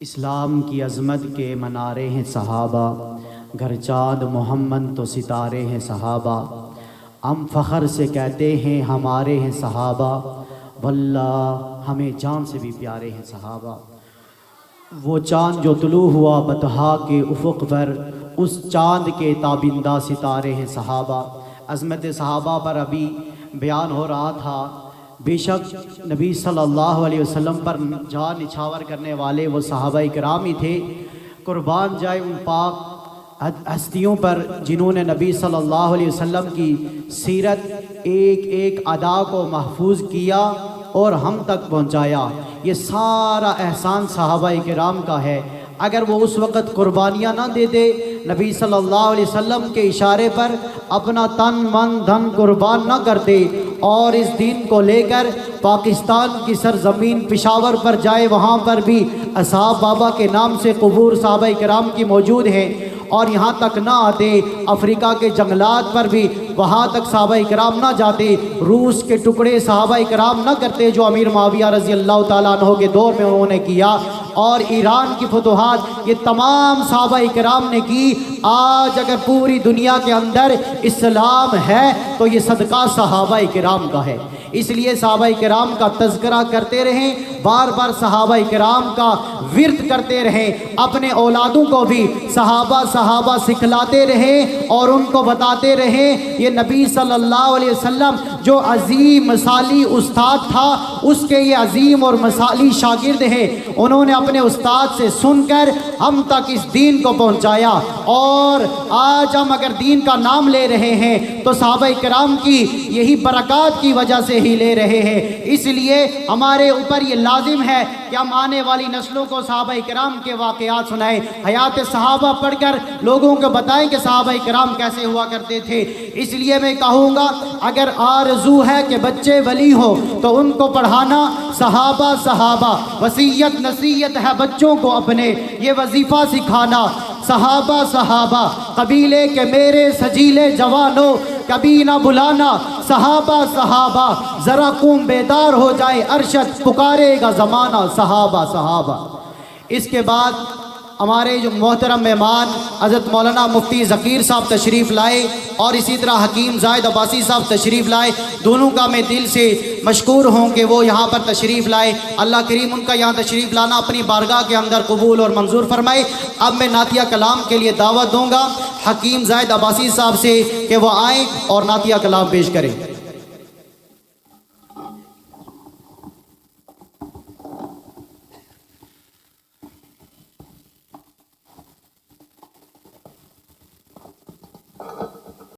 اسلام کی عظمت کے منارے ہیں صحابہ، گھر چاند محمد تو ستارے ہیں صحابہ، ہم فخر سے کہتے ہیں ہمارے ہیں صحابہ، واللہ ہمیں جان سے بھی پیارے ہیں صحابہ۔ وہ چاند جو طلوع ہوا بطحا کے افق پر، اس چاند کے تابندہ ستارے ہیں صحابہ۔ عظمت صحابہ پر ابھی بیان ہو رہا تھا۔ بے شک نبی صلی اللہ علیہ وسلم پر جان نچھاور کرنے والے وہ صحابہ کرام ہی تھے۔ قربان جائے ان پاک ہستیوں پر جنہوں نے نبی صلی اللہ علیہ وسلم کی سیرت ایک ایک ادا کو محفوظ کیا اور ہم تک پہنچایا۔ یہ سارا احسان صحابہ کرام کا ہے۔ اگر وہ اس وقت قربانیاں نہ دیتے، نبی صلی اللہ علیہ وسلم کے اشارے پر اپنا تن من دھن قربان نہ کرتے اور اس دین کو لے کر پاکستان کی سرزمین پشاور پر جائے، وہاں پر بھی اصحاب بابا کے نام سے قبور صحابہ کرام کی موجود ہیں، اور یہاں تک نہ آتے افریقہ کے جنگلات پر بھی وہاں تک صحابہ کرام نہ جاتے، روس کے ٹکڑے صحابہ کرام نہ کرتے جو امیر معاویہ رضی اللہ تعالیٰ عنہ کے دور میں انہوں نے کیا، اور ایران کی فتوحات یہ تمام صحابہ کرام نے کی۔ آج اگر پوری دنیا کے اندر اسلام ہے تو یہ صدقہ صحابہ کرام کا ہے۔ اس لیے صحابہ کرام کا تذکرہ کرتے رہیں، بار بار صحابہ کرام کا ورد کرتے رہیں، اپنے اولادوں کو بھی صحابہ سکھلاتے رہیں اور ان کو بتاتے رہیں یہ نبی صلی اللہ علیہ وسلم جو عظیم مثالی استاد تھا، اس کے یہ عظیم اور مثالی شاگرد ہیں۔ انہوں نے اپنے استاد سے سن کر ہم تک اس دین کو پہنچایا، اور آج ہم اگر دین کا نام لے رہے ہیں تو صحابہ کرام کی یہی برکات کی وجہ سے ہی لے رہے ہیں۔ اس لیے ہمارے اوپر یہ لازم ہے کہ ہم آنے والی نسلوں کو صحابہ کرام کے واقعات سنائیں، حیات صحابہ پڑھ کر لوگوں کو بتائیں کہ صحابہ کرام کیسے ہوا کرتے تھے۔ اس لیے میں کہوں گا اگر آرزو ہے کہ بچے ولی ہو تو ان کو پڑھانا صحابہ، وصیت نصیحت ہے بچوں کو اپنے یہ وظیفہ سکھانا۔ صحابہ قبیلے کے میرے سجیلے جوانوں کبھی نہ بلانا، صحابہ ذرا قوم بیدار ہو جائے، ارشد پکارے گا زمانہ، صحابہ۔ اس کے بعد ہمارے جو محترم مہمان حضرت مولانا مفتی ذکیر صاحب تشریف لائے، اور اسی طرح حکیم زاہد عباسی صاحب تشریف لائے، دونوں کا میں دل سے مشکور ہوں کہ وہ یہاں پر تشریف لائے۔ اللہ کریم ان کا یہاں تشریف لانا اپنی بارگاہ کے اندر قبول اور منظور فرمائے۔ اب میں نعتیہ کلام کے لیے دعوت دوں گا حکیم زاہد عباسی صاحب سے کہ وہ آئیں اور نعتیہ کلام پیش کریں۔